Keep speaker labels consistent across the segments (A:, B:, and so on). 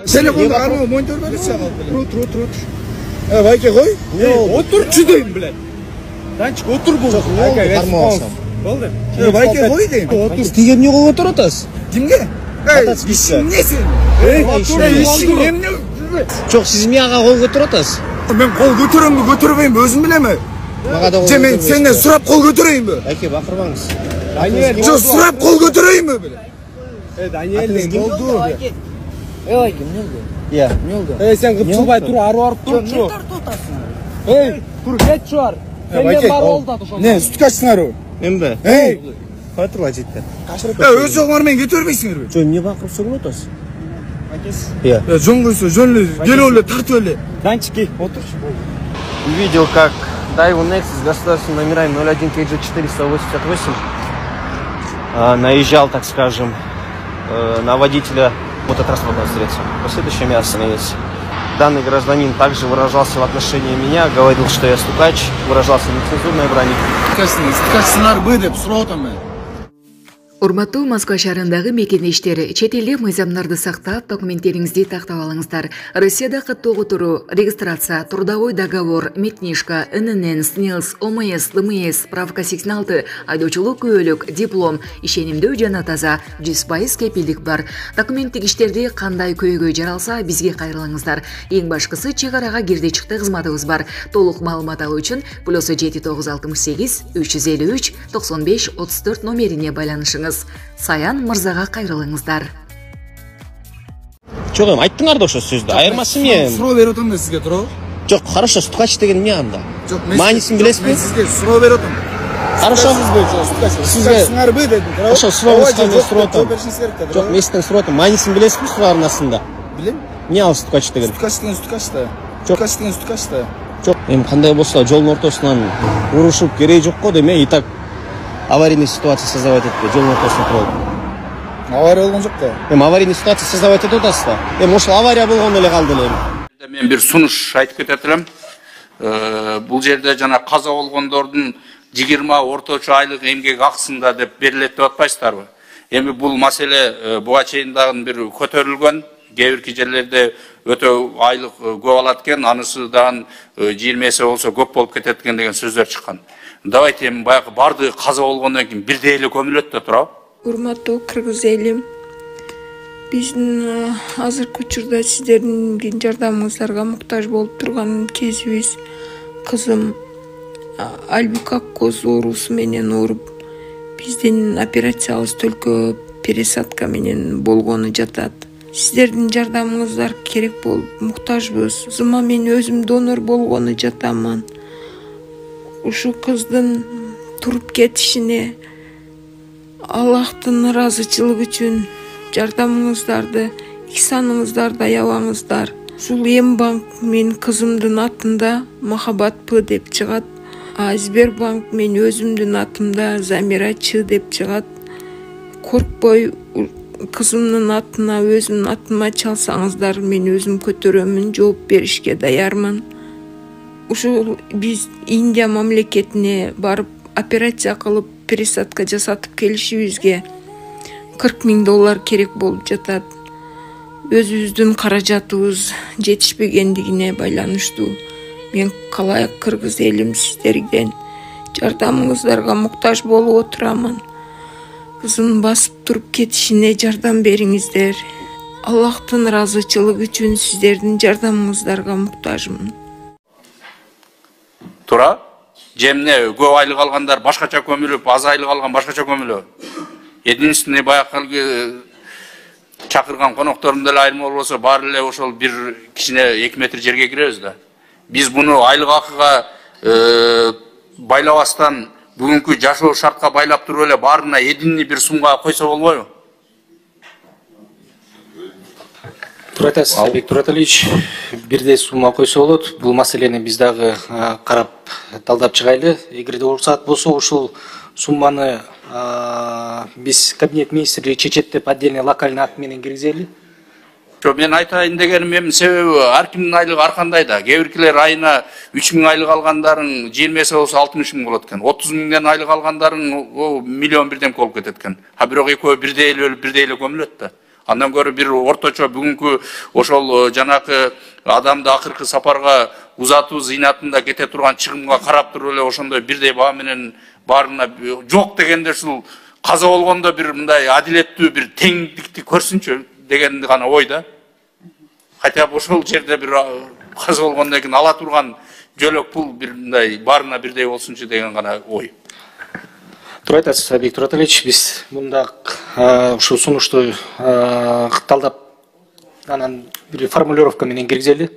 A: Telefonda karma monitör var ya. Otur. Vayke koy. Otur çüdeyim bile. Lan çık otur bu. Oldu. Vayke koy deyim.
B: Otur. Tiyem ne koy otur otas?
A: Kimge? İşin nesin? İşin emne.
B: Çok siz mi ağa koy otur otas?
A: Ben kol götürmeyim özüm bileme. Cemen senden surap kol götüreyim mi?
B: Vayke bakırmanız.
A: Çok surap kol götüreyim mi?
B: Daniel ne oldu?
C: Vayke ne oldu?
B: Ya.
C: Ne oldu?
B: Sen gıpçılbay tur arı dur şu.
C: Dur geç şu ar. Senden var oldu da.
A: Ne süt kaçsınlar o?
B: Nembe?
A: Hey.
B: Hatırla cidden.
A: Öz yoğmarmen götürmeysin mi?
B: Çoğun niye bakıp sorun otas? Ya.
A: Жон koysa жонlu gel öyle tart öyle.
C: Lan çık otur.
B: Увидел, как Daewoo Nexus с государственными номерами 01 KG 488 наезжал, так скажем, на водителя мототранспортного средства. В последующем я остановился. Данный гражданин также выражался в отношении меня, говорил, что я стукач, выражался в нецензурной брани.
A: Kaçsınlar böyle sıradan
D: Урматтуу Москва шаарындагы мекендештер, чет элдик мыйзамдарды сактап, документтериңизди тактап алыңыздар. Россияда каттоого туруу, регистрация, трудовой договор, метнишка, ННН, СНИЛС, ОМС, ДМС, справка 86, айдоочулук күбөлүк, диплом, ишенимдүү жана таза, 100% кепилдик бар. Документтик иштерди кандай көйгөй жаралса, бизге кайрылыңыздар. Эң башкысы чек арага кирди чыкты кызматыбыз бар. Толук маалымат алуу үчүн +7968 353 95 34 номерине байланышыңыз. Саян мырзага кайрылыңыздар.
B: Çok hem ayттыңар да ошо сөздү. Айырмасы эмне?
A: Суроо берип атам да сизге туурабы?
B: Жок, хорошо, стукач деген эмне анда?
A: Жок,
B: Маанисин билесизби?
A: Мен сизге суроо берип атам.
B: Хорошо. Сизге
A: сыңарбы дедим.
B: Ошо сурообуз кандай суроо атам?
A: Беришиңиз керек да.
B: Жок, мен сизден суроо атам. Маанисин билесизби суроонун астында?
A: Билем.
B: Эмне ал стукач деген?
A: Стукач деген стукач да.
B: Жок.
A: Стукач деген стукач да.
B: Жок, эми кандай болсо жолдун ортосунан урушуп кереги жок го дейм, и так аварийный ситуация создавать этпей, жолдун ортосунда туруп.
A: Авария болгон жок да.
B: Эми аварийный ситуация создавать этип атасыз да. Эми ошол авария болгондо эле калды эле.
E: Мен бир сунуш айтып кетет элем. Бул жерде жана каза болгондордун 20 орточо айлык эмгек акысында деп берилет деп атпайсыздарбы? Эми бул маселе буга чейин дагы бир көтөрүлгөн. Кээ бир жерлерде өтө айлык көп алат экен, анысы дагы 20 эсе болсо көп болуп кетет экен деген сөздөр чыккан. Давайте эми баягы барды каза болгондон кийин бирдей эле көмүлөт да турабы?
F: Урматтуу кыргыз элим, биздин азыркы учурда сиздердин жардамыңыздарга муктаж болуп турган кезибиз. Кызым Альбик Аккоз оорусу менен ооруп, биздин операциябыз төлкө пересадка менен болгону жатат. Сиздердин жардамыңыздар керек болуп муктажбыз. Зыма мен өзүм донор болгону жатамын. Ушу кыздын туруп кетишине Аллахтын ыраазычылыгы үчүн жардамыңыздарды, ихсаныңыздарды аябаңыздар. Ушул М-банк мен кызымдын атында Махаббат П деп чыгат. Сбербанк мен өзүмдүн атымда Замира Ч деп чыгат. Коркпой кызымдын атына, өзүмдүн атыма чалсаңыздар, мен өзүм көтөрөмүн, жооп беришке даярмын. Ушул биз Индия мамлекетине барып операция кылып пересадка жасатып келишибизге $40,000 керек болуп жатат. Өзүбүздүн каражатыбыз жетишпегендигине байланыштуу. Мен калай кыргыз элим сиздерден жардамыңыздарга муктаж болуп отурамын. Кызым басып туруп кетишине жардам бериңиздер. Аллахтын ыраазычылыгы үчүн сиздердин жардамыңыздарга муктажмын.
E: Тура? Жемне көп айлык алгандар башкача көмүлүп, аз айлык алган башкача көмүлөбү. Единственный баякы чакырган коноктордун деле айрым болбосо баары эле ошол бир кичине 2 метр жерге киребиз да. Биз буну айлык акыга байлабастан бүгүнкү жашоо шартка байлап туруп эле баарына единный бир сумга койсо болбойбу?
C: Туратас Албек Тураталич, бирдей сумма койсо болот. Бул маселени биз дагы карап талдап чыгайлы. Эгерде уруксат болсо ушул сумманы биз кабинет министрлиги чечет деп отдельный локальный акт менен киргизели.
E: Мен айтайын дегеним эми себеби ар кимдин айлыгы ар кандай да. Кээ биркилер айына 3.000 айлык алгандарын 20 эсе болсо 60.000 болот экен. 30.000 айлык алгандарын миллион бирдемке болуп кетет экен. Бирок экөө бирдей эле көмүлөт да. Андан көрі бір орточо бүгінгі ошол жанакы адамды акыркы сапарга узатуу зыйнатында кете турган чыгымга карап туруп эле ошондой бирдей баа менен баарына жок дегенде ушул каза болгондо бир мындай адилеттүү бир теңдикти көрсүнчү деген гана ой да. Хотя бы ошол жерде бир каза болгондон кийин ала турган жөлөк пул бир мындай баарына бирдей болсунчу деген гана ой.
C: Туура айтасыз, Бектур Аталиевич, биз мындак ушу сунушту талдап анан бир формулировка менен киргизели.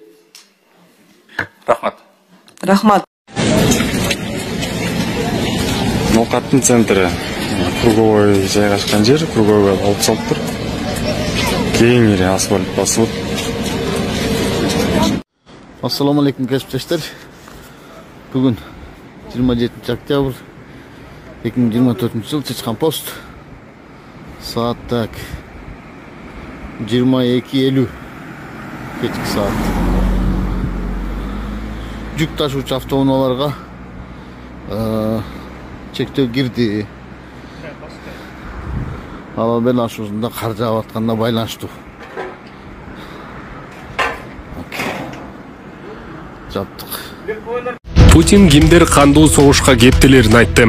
E: Рахмат.
G: Рахмат.
H: Ноокаттын центри круговой жайгашкан жер, круговой алып салыптыр. Кеңири асфальт басылып.
I: Assalamu alaikum кесиптештер. Бүгүн 27 октябрь 2024 жыл чычкан пост. Саат так 22:50 кечки саат. Жүк ташуучу автоунааларга чектөө кирди. Ал бен ашуусунда кар жаап атканына байланыштуу.
J: Путин кимдер кандуу согушка кептелерин айтты.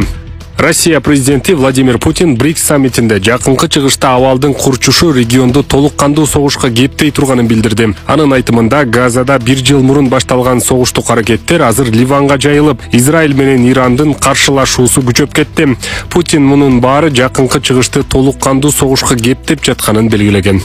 J: Россия президенти Владимир Путин БРИКС саммитинде жакынкы чыгышта абалдын курчушу регионду толук кандуу согушка кептей турганын билдирди. Анын айтымында Газада 1 жыл мурун башталган согуштук аракеттер азыр Ливанга жайылып, Израиль менен Ирандын каршылашуусу күчөп кетти. Путин мунун баары жакынкы чыгышты толук кандуу согушка кептеп жатканын белгилеген.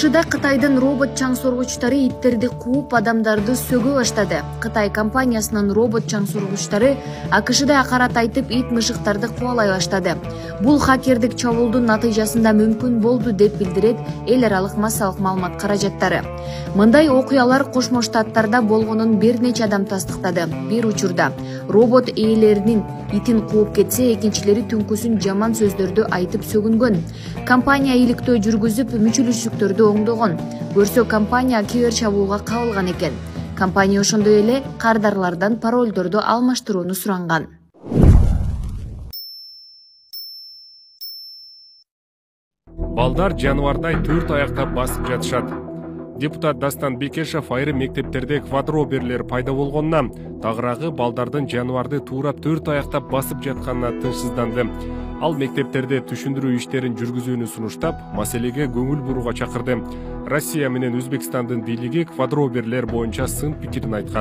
K: АКШда Кытайдын робот чаң соргучтары иттерди кууп адамдарды сөгө баштады. Кытай компаниясынын робот чаң соргучтары АКШда акарат айтып ит мышыктарды кубалай баштады. Бул хакердик чабуулдун натыйжасында мүмкүн болду деп билдирет эл аралык массалык маалымат каражаттары. Мындай окуялар Кошмо Штаттарда болгонун бир нече адам тастыктады. Бир учурда робот ээлеринин итин кууп кетсе, экинчилери түнкүсүн жаман сөздөрдү айтып сөгүнгөн. Компания иликтөө жүргүзүп, мүчүлүшчүктөрдү оңдогон. Көрсө компания кибер чабуулга кабылган экен. Компания ошондой эле кардарлардан паролдорду алмаштырууну суранган.
J: Балдар жануардай 4 аяктап басып жатышат. Депутат Дастан Бекешев айрым мектептерде квадроберлер пайда болгонунан тагыраагы балдардын жануарды туурап 4 аяктап басып жатканына тынчсызданды. Ал мектептерде түшүндүрүү иштерин жүргүзүүнү сунуштап, маселеге көңүл бурууга чакырды. Россия менен Өзбекстандын бийлиги квадроберлер боюнча сын пикирин айткан.